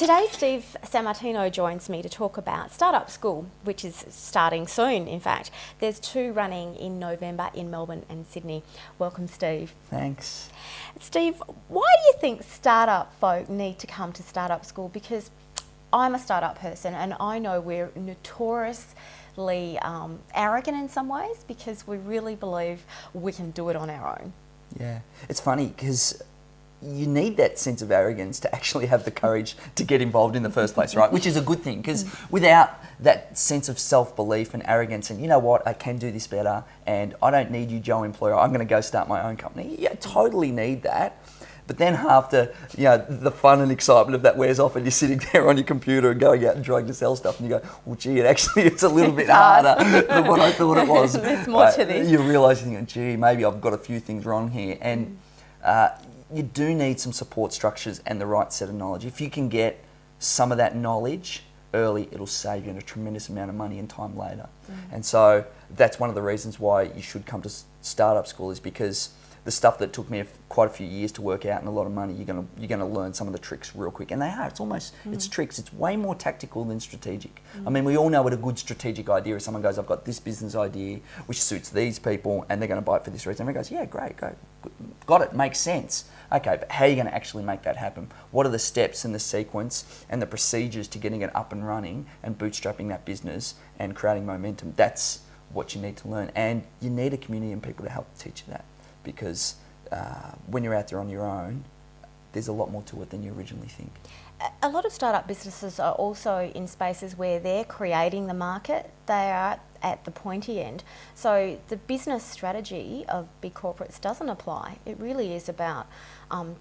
Today, Steve Sammartino joins me to talk about StartUp School, which is starting soon, in fact. There's 2 running in November in Melbourne and Sydney. Welcome, Steve. Thanks. Steve, why do you think startup folk need to come to StartUp School? Because I'm a startup person and I know we're notoriously arrogant in some ways because we really believe we can do it on our own. Yeah, it's funny because you need that sense of arrogance to actually have the courage to get involved in the first place, right? Which is a good thing, because without that sense of self-belief and arrogance and, you know what, I can do this better and I don't need you, Joe Employer, I'm going to go start my own company. Yeah, totally need that. But then after, the fun and excitement of that wears off and you're sitting there on your computer and going out and trying to sell stuff and you go, well, gee, it's a little bit harder than what I thought it was. There's more to this. You realise, you think, gee, maybe I've got a few things wrong here. And you do need some support structures and the right set of knowledge. If you can get some of that knowledge early, it'll save you a tremendous amount of money and time later. And so that's one of the reasons why you should come to startup school, is because the stuff that took me quite a few years to work out and a lot of money, you're gonna learn some of the tricks real quick. And they are. It's tricks. It's way more tactical than strategic. I mean, we all know what a good strategic idea is. Someone goes, I've got this business idea which suits these people and they're going to buy it for this reason. Everyone goes, yeah, great, got it, makes sense. Okay, but how are you going to actually make that happen? What are the steps and the sequence and the procedures to getting it up and running and bootstrapping that business and creating momentum? That's what you need to learn. And you need a community and people to help teach you that, because when you're out there on your own, there's a lot more to it than you originally think. A lot of startup businesses are also in spaces where they're creating the market. They are at the pointy end. So the business strategy of big corporates doesn't apply. It really is about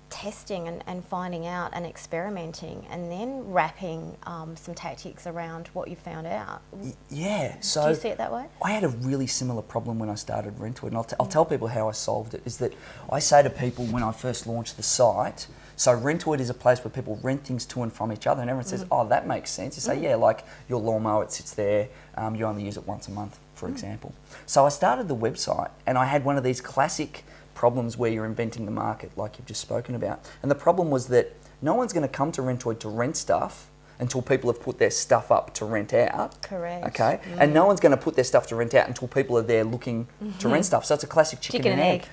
testing and finding out and experimenting and then wrapping some tactics around what you found out. Yeah. So do you see it that way? I had a really similar problem when I started Rentoid, and I'll tell people how I solved it. Is that I say to people when I first launched the site, so Rentoid is a place where people rent things to and from each other, and everyone says, oh, that makes sense. You say, yeah, like your lawnmower, it sits there, you only use it once a month, for example. So I started the website, and I had one of these classic problems where you're inventing the market, like you've just spoken about. And the problem was that no one's going to come to Rentoid to rent stuff until people have put their stuff up to rent out. Correct. Okay? And no one's going to put their stuff to rent out until people are there looking to rent stuff. So it's a classic chicken and egg.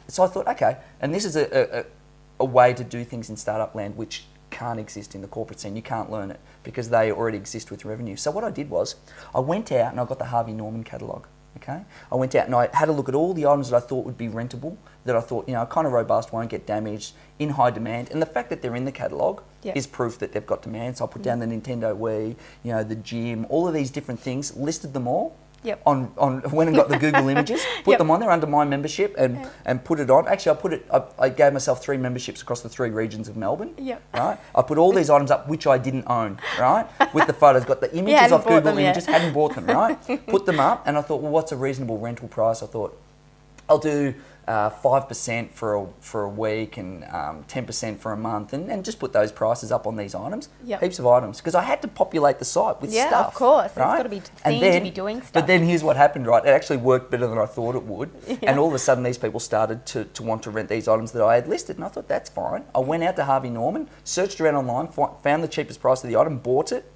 So I thought, okay, and this is a way to do things in startup land which can't exist in the corporate scene. You can't learn it because they already exist with revenue. So what I did was I went out and I got the Harvey Norman catalogue. Okay, I went out and I had a look at all the items that I thought would be rentable, that I thought, kind of robust, won't get damaged, in high demand. And the fact that they're in the catalogue is proof that they've got demand. So I put down the Nintendo Wii, the gym, all of these different things, listed them all. On went and got the Google images, put them on there under my membership and put it on. Actually, I gave myself 3 memberships across the 3 regions of Melbourne. Right. I put all these items up which I didn't own. Right. With the photos, got the images off Google Images, hadn't bought them. Right. Put them up, and I thought, well, what's a reasonable rental price? I thought, I'll do 5% for a week and 10% for a month, and just put those prices up on these items. Heaps of items, because I had to populate the site with stuff. Yeah, of course. Right? It's got to be seen to be doing stuff. But then here's what happened, right? It actually worked better than I thought it would. And all of a sudden these people started to want to rent these items that I had listed, and I thought, that's fine. I went out to Harvey Norman, searched around online, found the cheapest price of the item, bought it,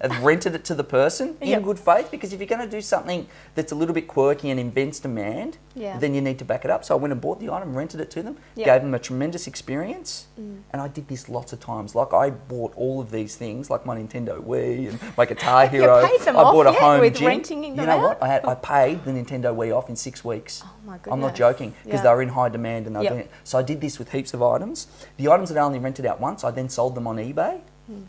and rented it to the person in good faith, because if you're going to do something that's a little bit quirky and invents demand, then you need to back it up. So I went and bought the item, rented it to them, gave them a tremendous experience, and I did this lots of times. Like, I bought all of these things, like my Nintendo Wii and my Guitar Hero. You paid them I bought off, a home with gym. renting them You know out? what? I paid the Nintendo Wii off in 6 weeks. Oh my goodness. I'm not joking, because they were in high demand and they were doing it. So I did this with heaps of items. The items that I only rented out once, I then sold them on eBay,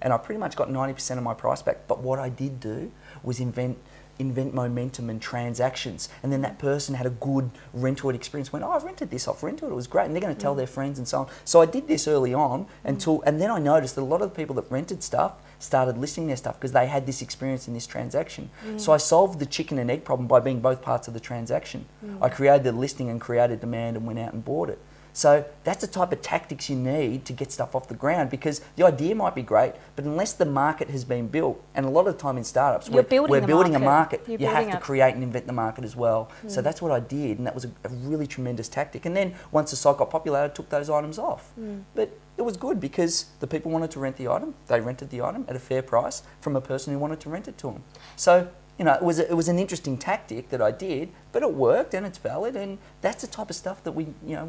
and I pretty much got 90% of my price back. But what I did do was invent momentum and transactions, and then that person had a good Rentoid experience, went, oh, I rented this off Rentoid, it was great, and they're going to tell their friends and so on. So I did this early on and then I noticed that a lot of the people that rented stuff started listing their stuff because they had this experience in this transaction. So I solved the chicken and egg problem by being both parts of the transaction. I created the listing and created demand and went out and bought it. So that's the type of tactics you need to get stuff off the ground, because the idea might be great, but unless the market has been built, and a lot of the time in startups, we're building a market. You have to create and invent the market as well. So that's what I did, and that was a really tremendous tactic. And then once the site got popular, I took those items off. But it was good because the people wanted to rent the item. They rented the item at a fair price from a person who wanted to rent it to them. So, you know, it was an interesting tactic that I did, but it worked and it's valid, and that's the type of stuff that we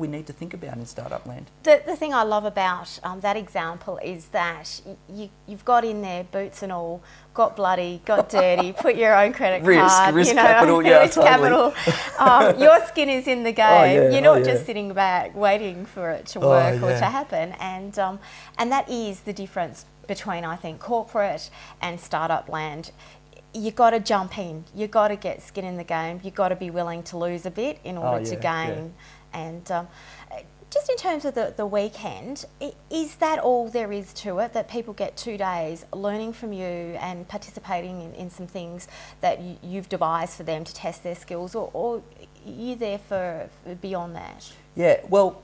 need to think about in startup land. The thing I love about that example is that you've got in there, boots and all, got bloody, got dirty, put your own credit card, risk capital, risk capital. Your skin is in the game. You're not just sitting back waiting for it to work or to happen, and that is the difference between, I think, corporate and startup land. You got to jump in. You got to get skin in the game. You got to be willing to lose a bit in order to gain. And just in terms of the weekend, is that all there is to it? That people get 2 days learning from you and participating in some things that you've devised for them to test their skills, or are you there for beyond that? Yeah, well,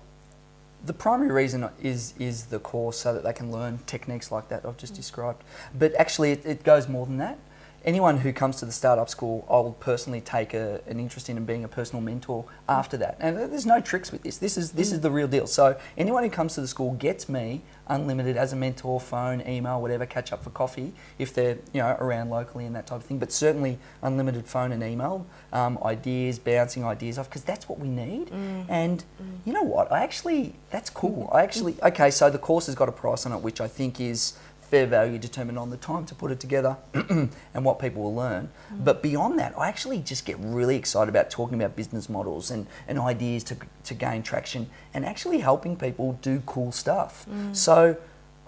the primary reason is the course, so that they can learn techniques like that I've just described. But actually, it goes more than that. Anyone who comes to the startup school, I'll personally take an interest in being a personal mentor after that. And there's no tricks with this. This is the real deal. So anyone who comes to the school gets me unlimited as a mentor, phone, email, whatever, catch up for coffee if they're around locally and that type of thing. But certainly unlimited phone and email, ideas, bouncing ideas off, because that's what we need. And you know what? That's cool. Okay, so the course has got a price on it, which I think is fair value determined on the time to put it together and what people will learn. But beyond that, I actually just get really excited about talking about business models and ideas to gain traction and actually helping people do cool stuff. So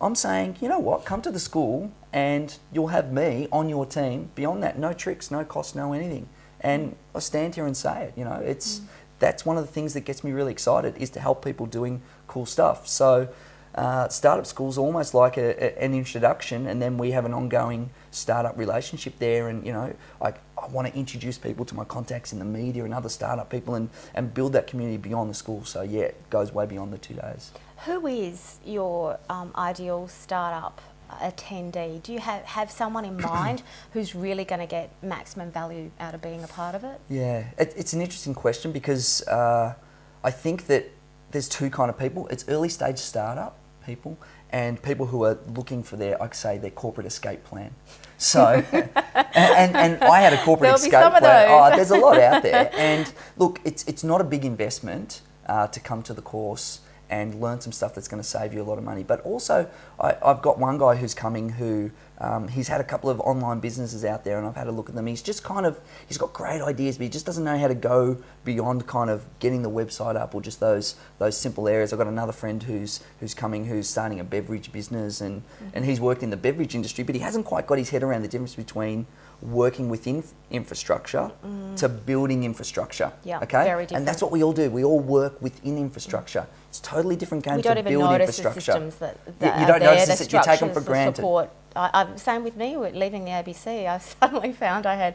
I'm saying, you know what, come to the school and you'll have me on your team. Beyond that, no tricks, no cost, no anything. And I stand here and say it, that's one of the things that gets me really excited, is to help people doing cool stuff. So startup school's almost like an introduction, and then we have an ongoing startup relationship there. And I want to introduce people to my contacts in the media and other startup people, and build that community beyond the school. So yeah, it goes way beyond the 2 days. Who is your ideal startup attendee? Do you have someone in mind who's really going to get maximum value out of being a part of it? Yeah, it's an interesting question, because I think that there's two kind of people. It's early stage startup people and people who are looking for their corporate escape plan. So, and I had a corporate escape plan. There's a lot out there. And look, it's not a big investment to come to the course and learn some stuff that's going to save you a lot of money. But also, I've got one guy who's coming who he's had a couple of online businesses out there, and I've had a look at them. He's just he's got great ideas, but he just doesn't know how to go beyond kind of getting the website up or just those simple areas. I've got another friend who's coming, who's starting a beverage business, and he's worked in the beverage industry, but he hasn't quite got his head around the difference between working within infrastructure to building infrastructure. Yeah, okay? Very different. And that's what we all do. We all work within infrastructure. It's a totally different game to build infrastructure. We don't even notice the systems that you don't notice the structures, you take them for granted. Support. Same with me, leaving the ABC, I suddenly found I had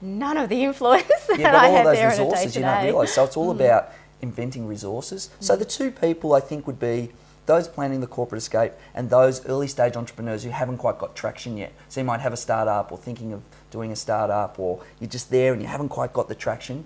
none of the influence that I had there in a day-to-day. You don't realise. So it's all about inventing resources. So the two people I think would be those planning the corporate escape and those early stage entrepreneurs who haven't quite got traction yet. So you might have a startup or thinking of doing a startup, or you're just there and you haven't quite got the traction.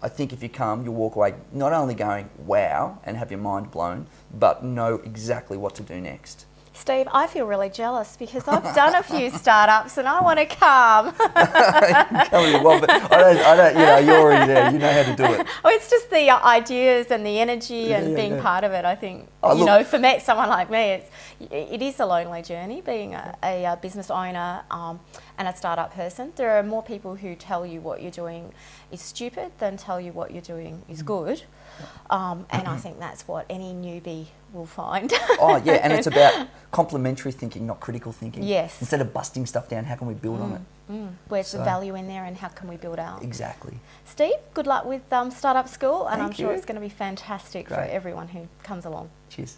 I think if you come, you'll walk away not only going, wow, and have your mind blown, but know exactly what to do next. Steve, I feel really jealous because I've done a few startups and I want to come. Well, but I don't, you're already there. You know how to do it. Oh, it's just the ideas and the energy and being part of it. I think, for someone like me, it is a lonely journey being a business owner and a startup person. There are more people who tell you what you're doing is stupid than tell you what you're doing is good. And I think that's what any newbie will find. And it's about complementary thinking, not critical thinking. Yes. Instead of busting stuff down, how can we build on it? Where's the value in there and how can we build out? Exactly. Steve, good luck with Startup School, and Thank I'm sure you. it's going to be fantastic for everyone who comes along. Cheers.